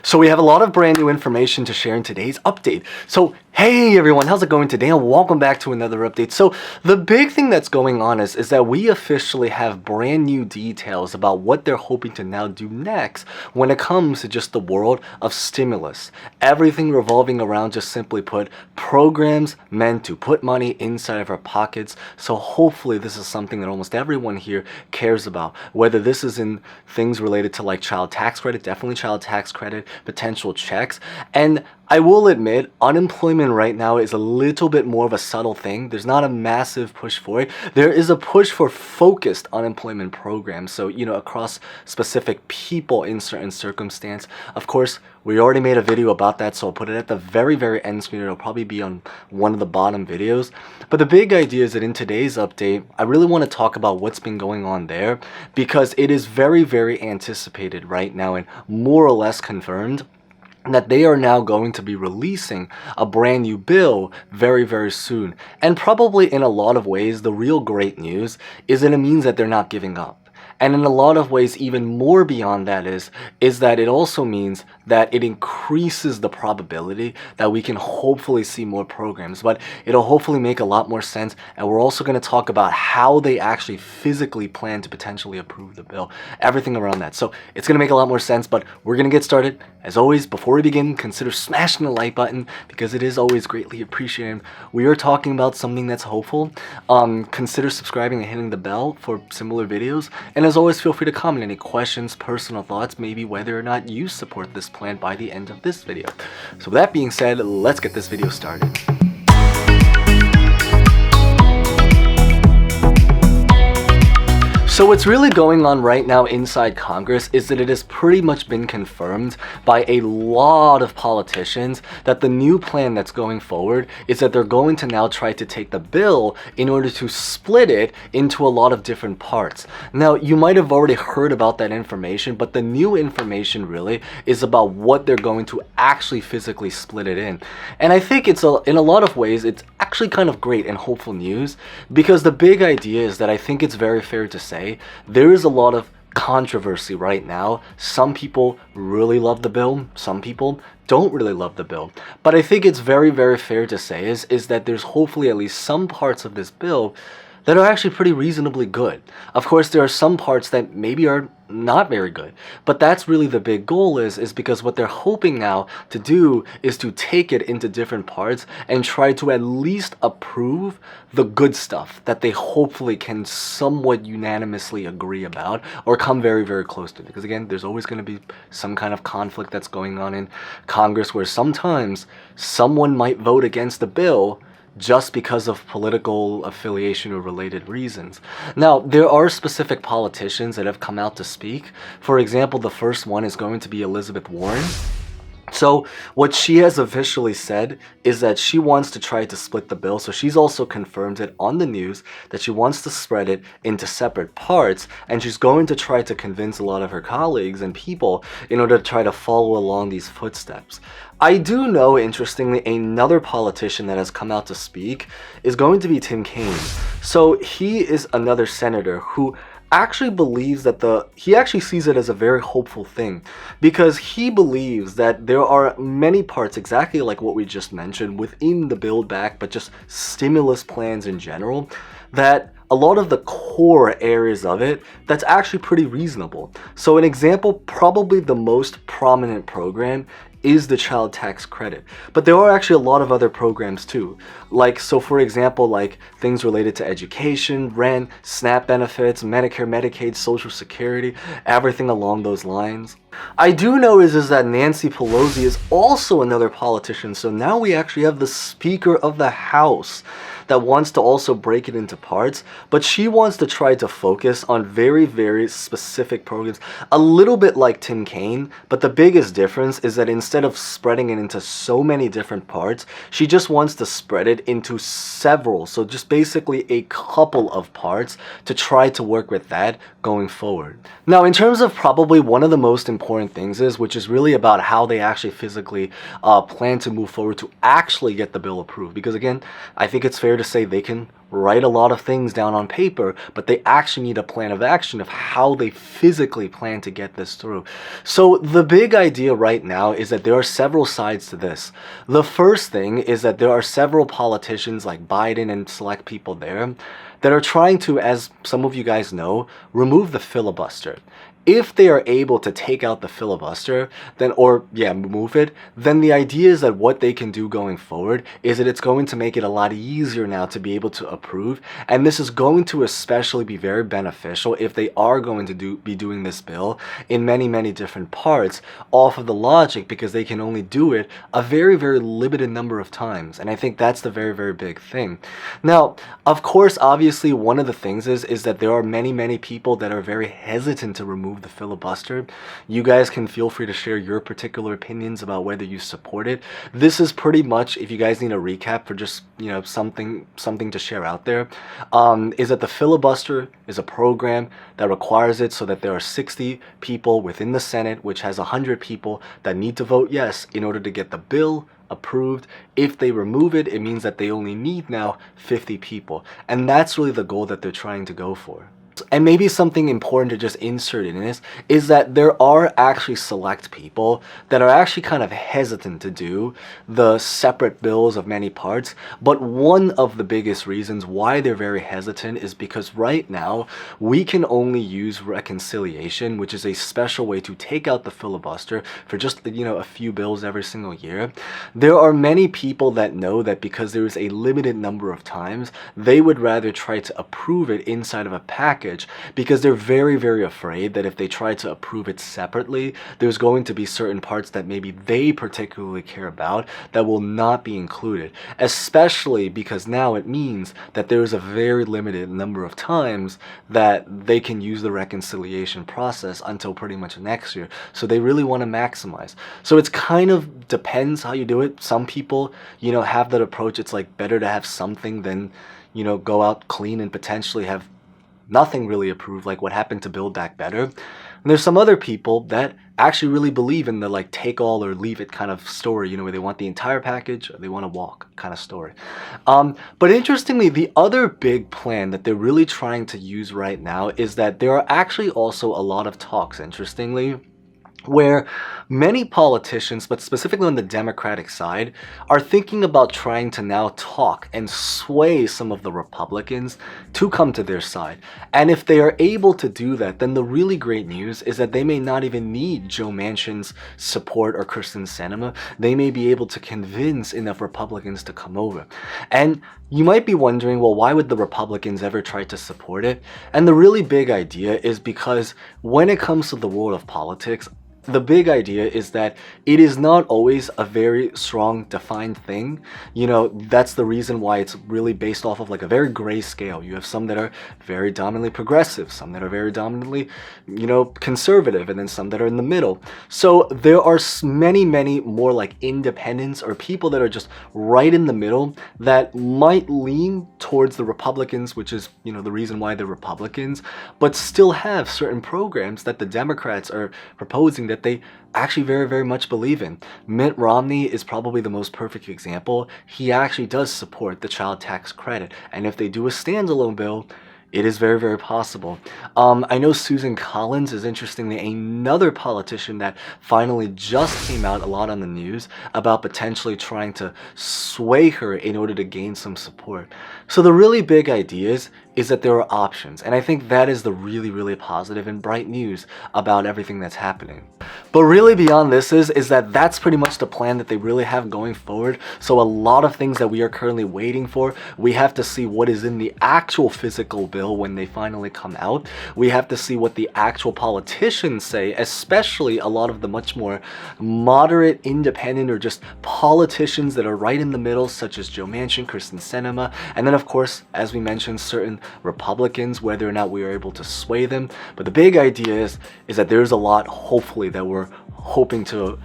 So we have a lot of brand new information to share in today's update. So hey everyone, how's it going today? And welcome back to another update. So the big thing that's going on is that we officially have brand new details about what they're hoping to now do next when it comes to just the world of stimulus. Everything revolving around, just simply put, programs meant to put money inside of our pockets. So hopefully this is something that almost everyone here cares about, whether this is in things related to like child tax credit, definitely child tax credit, potential checks. And I will admit, unemployment right now is a little bit more of a subtle thing. There's not a massive push for it. There is a push for focused unemployment programs. So, across specific people in certain circumstance. Of course, we already made a video about that, so I'll put it at the very, very end screen. It'll probably be on one of the bottom videos. But the big idea is that in today's update, I really want to talk about what's been going on there because it is very, very anticipated right now and more or less confirmed that they are now going to be releasing a brand new bill very, very soon. And probably in a lot of ways, the real great news is that it means that they're not giving up. And in a lot of ways, even more beyond that is that it also means that it increases the probability that we can hopefully see more programs. But it'll hopefully make a lot more sense. And we're also going to talk about how they actually physically plan to potentially approve the bill. Everything around that. So it's going to make a lot more sense, but we're going to get started. As always, before we begin, consider smashing the like button because it is always greatly appreciated. We are talking about something that's hopeful. Consider subscribing and hitting the bell for similar videos. And as always, feel free to comment any questions, personal thoughts, maybe whether or not you support this plan by the end of this video. So with that being said, let's get this video started. So what's really going on right now inside Congress is that it has pretty much been confirmed by a lot of politicians that the new plan that's going forward is that they're going to now try to take the bill in order to split it into a lot of different parts. Now, you might have already heard about that information, but the new information really is about what they're going to actually physically split it in. And I think in a lot of ways, it's actually kind of great and hopeful news because the big idea is that I think it's very fair to say there is a lot of controversy right now. Some people really love the bill, some people don't really love the bill. But I think it's very, very fair to say is that there's hopefully at least some parts of this bill that are actually pretty reasonably good. Of course, there are some parts that maybe are not very good, but that's really the big goal is because what they're hoping now to do is to take it into different parts and try to at least approve the good stuff that they hopefully can somewhat unanimously agree about or come very, very close to. Because again, there's always going to be some kind of conflict that's going on in Congress where sometimes someone might vote against the bill just because of political affiliation or related reasons. Now, there are specific politicians that have come out to speak. For example, the first one is going to be Elizabeth Warren. So what she has officially said is that she wants to try to split the bill. So she's also confirmed it on the news that she wants to spread it into separate parts. And she's going to try to convince a lot of her colleagues and people in order to try to follow along these footsteps. I do know, interestingly, another politician that has come out to speak is going to be Tim Kaine. So he is another senator who actually believes that he actually sees it as a very hopeful thing because he believes that there are many parts exactly like what we just mentioned within the Build Back, but just stimulus plans in general, that a lot of the core areas of it that's actually pretty reasonable. So an example, probably the most prominent program is the child tax credit. But there are actually a lot of other programs too. So for example, like things related to education, rent, SNAP benefits, Medicare, Medicaid, Social Security, everything along those lines. I do know is that Nancy Pelosi is also another politician. So now we actually have the Speaker of the House that wants to also break it into parts, but she wants to try to focus on very, very specific programs, a little bit like Tim Kaine, but the biggest difference is that instead of spreading it into so many different parts, she just wants to spread it into several, so just basically a couple of parts to try to work with that going forward. Now, in terms of probably one of the most important things is, which is really about how they actually physically plan to move forward to actually get the bill approved. Because again, I think it's fair to say they can write a lot of things down on paper, but they actually need a plan of action of how they physically plan to get this through. So the big idea right now is that there are several sides to this. The first thing is that there are several politicians like Biden and select people there that are trying to, as some of you guys know, remove the filibuster. If they are able to take out the filibuster, then, remove it, then the idea is that what they can do going forward is that it's going to make it a lot easier now to be able to approve. And this is going to especially be very beneficial if they are going to be doing this bill in many, many different parts off of the logic, because they can only do it a very, very limited number of times. And I think that's the very, very big thing. Now, of course, obviously, one of the things is that there are many, many people that are very hesitant to remove the filibuster. You guys can feel free to share your particular opinions about whether you support it. This is pretty much, if you guys need a recap for just, something to share out there, is that the filibuster is a program that requires it so that there are 60 people within the Senate, which has 100 people that need to vote yes in order to get the bill approved. If they remove it, it means that they only need now 50 people. And that's really the goal that they're trying to go for. And maybe something important to just insert in this is that there are actually select people that are actually kind of hesitant to do the separate bills of many parts. But one of the biggest reasons why they're very hesitant is because right now we can only use reconciliation, which is a special way to take out the filibuster for just, a few bills every single year. There are many people that know that because there is a limited number of times, they would rather try to approve it inside of a package, because they're very, very afraid that if they try to approve it separately, there's going to be certain parts that maybe they particularly care about that will not be included, especially because now it means that there's a very limited number of times that they can use the reconciliation process until pretty much next year. So they really want to maximize. So it's kind of depends how you do it. Some people, have that approach. It's like better to have something than, go out clean and potentially have nothing really approved, like what happened to Build Back Better. And there's some other people that actually really believe in the take all or leave it kind of story, where they want the entire package or they want to walk kind of story. But interestingly, the other big plan that they're really trying to use right now is that there are actually also a lot of talks, interestingly, where many politicians, but specifically on the Democratic side, are thinking about trying to now talk and sway some of the Republicans to come to their side. And if they are able to do that, then the really great news is that they may not even need Joe Manchin's support or Kristen Sinema. They may be able to convince enough Republicans to come over. And you might be wondering, well, why would the Republicans ever try to support it? And the really big idea is because when it comes to the world of politics, the big idea is that it is not always a very strong defined thing. That's the reason why it's really based off of a very gray scale. You have some that are very dominantly progressive, some that are very dominantly, conservative, and then some that are in the middle. So there are many, many more independents or people that are just right in the middle that might lean towards the Republicans, which is, the reason why they're Republicans, but still have certain programs that the Democrats are proposing that they actually very, very much believe in. Mitt Romney is probably the most perfect example. He actually does support the child tax credit. And if they do a standalone bill, it is very, very possible. I know Susan Collins is, interestingly, another politician that finally just came out a lot on the news about potentially trying to sway her in order to gain some support. So the really big idea is that there are options. And I think that is the really, really positive and bright news about everything that's happening. But really beyond this is that that's pretty much the plan that they really have going forward. So a lot of things that we are currently waiting for, we have to see what is in the actual physical bill when they finally come out. We have to see what the actual politicians say, especially a lot of the much more moderate, independent, or just politicians that are right in the middle, such as Joe Manchin, Kristen Sinema, and then of course, as we mentioned, certain Republicans, whether or not we are able to sway them. But the big idea is that there's a lot, hopefully, that we're hoping to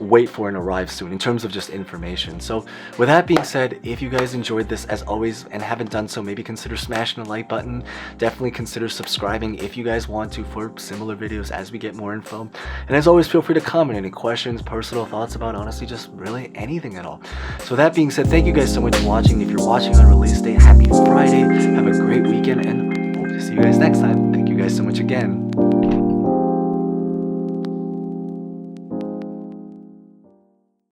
wait for and arrive soon in terms of just information. So with that being said, if you guys enjoyed this, as always, and haven't done so, maybe consider smashing the like button. Definitely consider subscribing if you guys want to for similar videos as we get more info. And as always, feel free to comment any questions, personal thoughts about honestly just really anything at all. So with that being said, thank you guys so much for watching. If you're watching on release day, happy Friday, have a great weekend, and hope to see you guys next time. Thank you guys so much again.